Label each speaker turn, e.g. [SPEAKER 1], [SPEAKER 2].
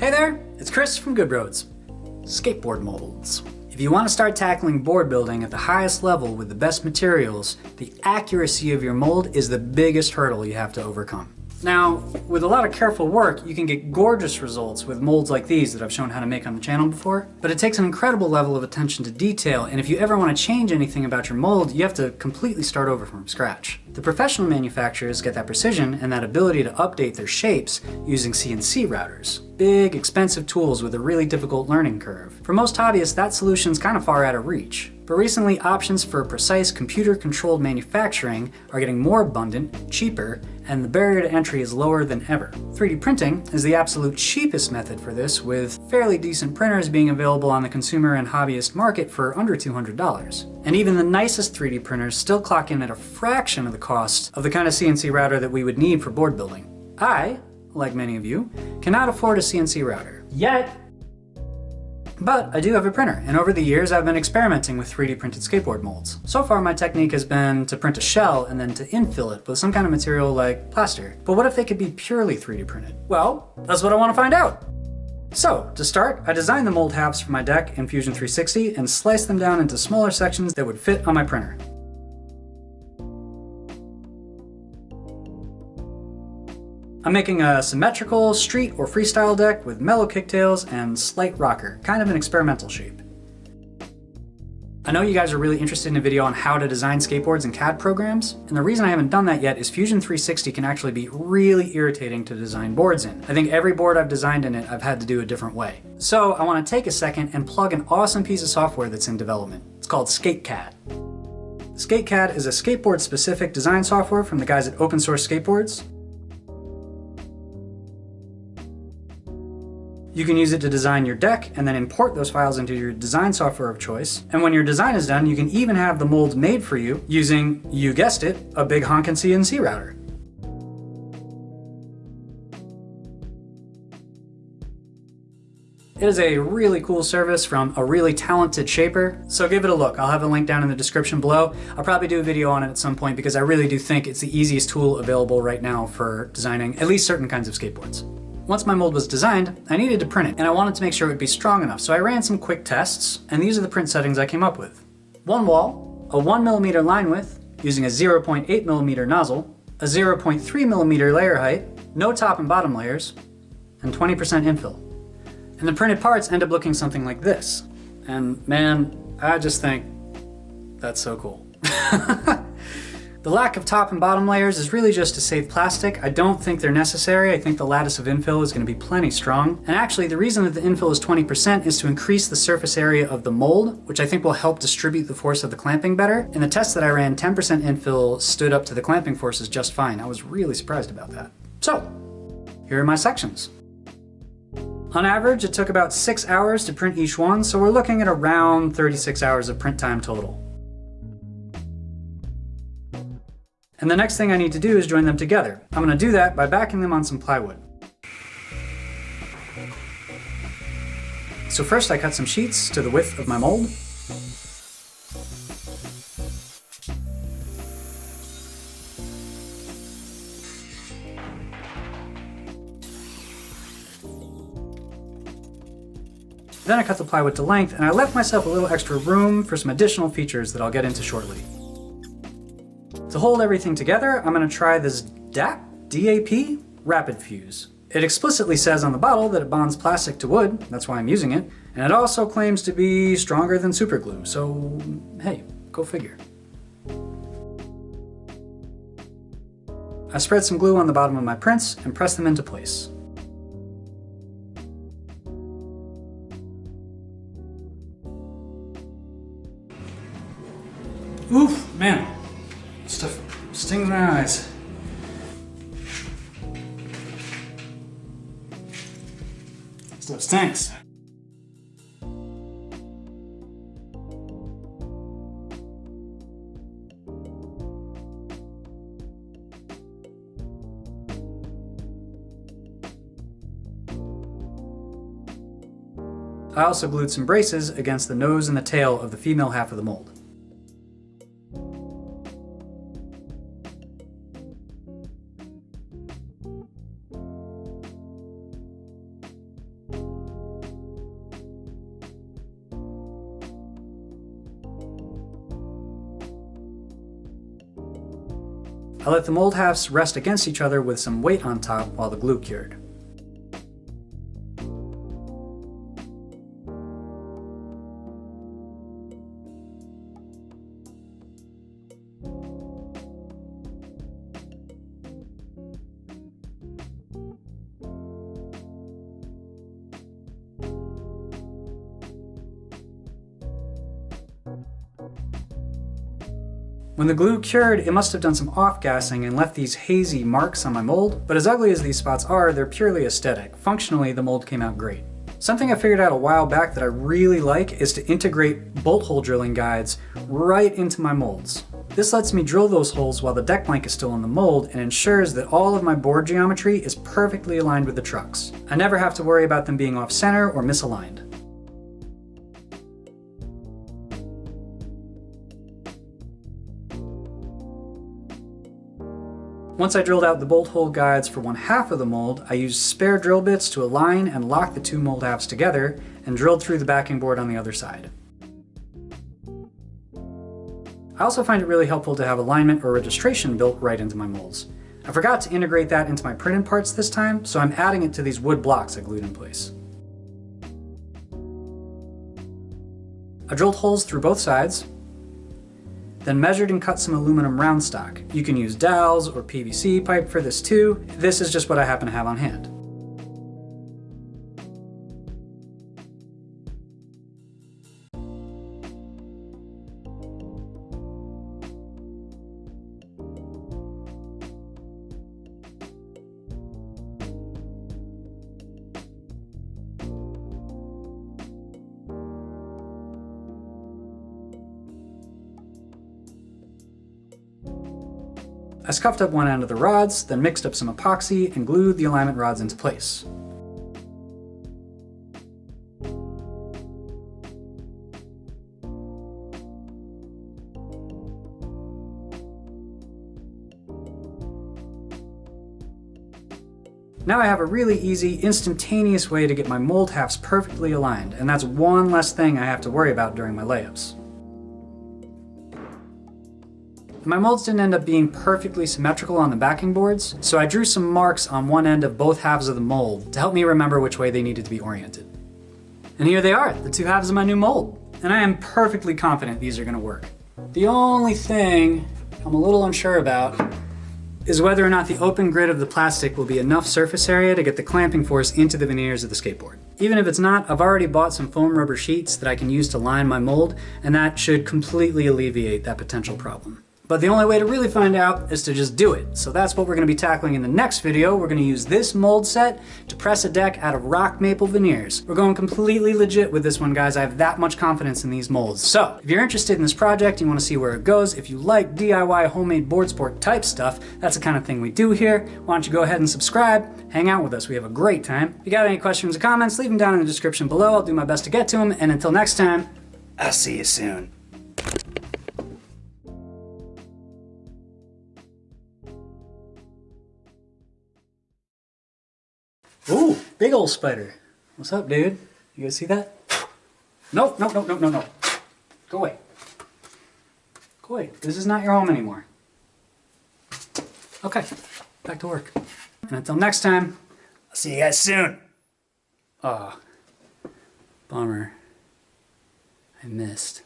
[SPEAKER 1] Hey there, it's Chris from Good Roads. Skateboard molds. If you want to start tackling board building at the highest level with the best materials, the accuracy of your mold is the biggest hurdle you have to overcome. Now, with a lot of careful work, you can get gorgeous results with molds like these that I've shown how to make on the channel before, but it takes an incredible level of attention to detail, and if you ever want to change anything about your mold, you have to completely start over from scratch. The professional manufacturers get that precision and that ability to update their shapes using CNC routers. Big, expensive tools with a really difficult learning curve. For most hobbyists, that solution's kind of far out of reach. But recently, options for precise computer-controlled manufacturing are getting more abundant, cheaper, and the barrier to entry is lower than ever. 3D printing is the absolute cheapest method for this, with fairly decent printers being available on the consumer and hobbyist market for under $200. And even the nicest 3D printers still clock in at a fraction of the cost of the kind of CNC router that we would need for board building. I, like many of you, cannot afford a CNC router. Yet! But I do have a printer, and over the years I've been experimenting with 3D printed skateboard molds. So far my technique has been to print a shell and then to infill it with some kind of material like plaster. But what if they could be purely 3D printed? Well, that's what I want to find out! So, to start, I designed the mold halves for my deck in Fusion 360 and sliced them down into smaller sections that would fit on my printer. I'm making a symmetrical, street or freestyle deck with mellow kicktails and slight rocker, kind of an experimental shape. I know you guys are really interested in a video on how to design skateboards in CAD programs, and the reason I haven't done that yet is Fusion 360 can actually be really irritating to design boards in. I think every board I've designed in it I've had to do a different way. So I want to take a second and plug an awesome piece of software that's in development. It's called SkateCAD. SkateCAD is a skateboard-specific design software from the guys at Open Source Skateboards. You can use it to design your deck and then import those files into your design software of choice. And when your design is done, you can even have the molds made for you using, you guessed it, a big honkin' CNC router. It is a really cool service from a really talented shaper, so give it a look. I'll have a link down in the description below. I'll probably do a video on it at some point because I really do think it's the easiest tool available right now for designing at least certain kinds of skateboards. Once my mold was designed, I needed to print it, and I wanted to make sure it would be strong enough, so I ran some quick tests, and these are the print settings I came up with. One wall, a 1mm line width, using a 0.8mm nozzle, a 0.3mm layer height, no top and bottom layers, and 20% infill. And the printed parts end up looking something like this. And man, I just think that's so cool. The lack of top and bottom layers is really just to save plastic. I don't think they're necessary. I think the lattice of infill is going to be plenty strong. And actually, the reason that the infill is 20% is to increase the surface area of the mold, which I think will help distribute the force of the clamping better. In the test that I ran, 10% infill stood up to the clamping forces just fine. I was really surprised about that. So, here are my sections. On average, it took about 6 hours to print each one, so we're looking at around 36 hours of print time total. And the next thing I need to do is join them together. I'm going to do that by backing them on some plywood. So first I cut some sheets to the width of my mold. Then I cut the plywood to length, and I left myself a little extra room for some additional features that I'll get into shortly. To hold everything together, I'm going to try this DAP Rapid Fuse. It explicitly says on the bottle that it bonds plastic to wood, that's why I'm using it, and it also claims to be stronger than super glue, so hey, go figure. I spread some glue on the bottom of my prints and press them into place. Oof, man. Stuff stings my eyes. Stuff stinks. I also glued some braces against the nose and the tail of the female half of the mold. I let the mold halves rest against each other with some weight on top while the glue cured. When the glue cured, it must have done some off-gassing and left these hazy marks on my mold, but as ugly as these spots are, they're purely aesthetic. Functionally, the mold came out great. Something I figured out a while back that I really like is to integrate bolt hole drilling guides right into my molds. This lets me drill those holes while the deck blank is still in the mold and ensures that all of my board geometry is perfectly aligned with the trucks. I never have to worry about them being off-center or misaligned. Once I drilled out the bolt hole guides for one half of the mold, I used spare drill bits to align and lock the two mold halves together and drilled through the backing board on the other side. I also find it really helpful to have alignment or registration built right into my molds. I forgot to integrate that into my printed parts this time, so I'm adding it to these wood blocks I glued in place. I drilled holes through both sides, then measured and cut some aluminum round stock. You can use dowels or PVC pipe for this too. This is just what I happen to have on hand. I scuffed up one end of the rods, then mixed up some epoxy and glued the alignment rods into place. Now I have a really easy, instantaneous way to get my mold halves perfectly aligned, and that's one less thing I have to worry about during my layups. My molds didn't end up being perfectly symmetrical on the backing boards, so I drew some marks on one end of both halves of the mold to help me remember which way they needed to be oriented. And here they are, the two halves of my new mold. And I am perfectly confident these are going to work. The only thing I'm a little unsure about is whether or not the open grid of the plastic will be enough surface area to get the clamping force into the veneers of the skateboard. Even if it's not, I've already bought some foam rubber sheets that I can use to line my mold, and that should completely alleviate that potential problem. But the only way to really find out is to just do it. So that's what we're going to be tackling in the next video. We're going to use this mold set to press a deck out of rock maple veneers. We're going completely legit with this one, guys. I have that much confidence in these molds. So if you're interested in this project, you want to see where it goes, if you like DIY homemade board sport type stuff, that's the kind of thing we do here. Why don't you go ahead and subscribe, hang out with us. We have a great time. If you got any questions or comments, leave them down in the description below. I'll do my best to get to them. And until next time, I'll see you soon. Ooh, big old spider. What's up, dude? You guys see that? No, no, no, no, no, no. Go away. Go away. This is not your home anymore. Okay, back to work. And until next time, I'll see you guys soon. Oh, bummer. I missed.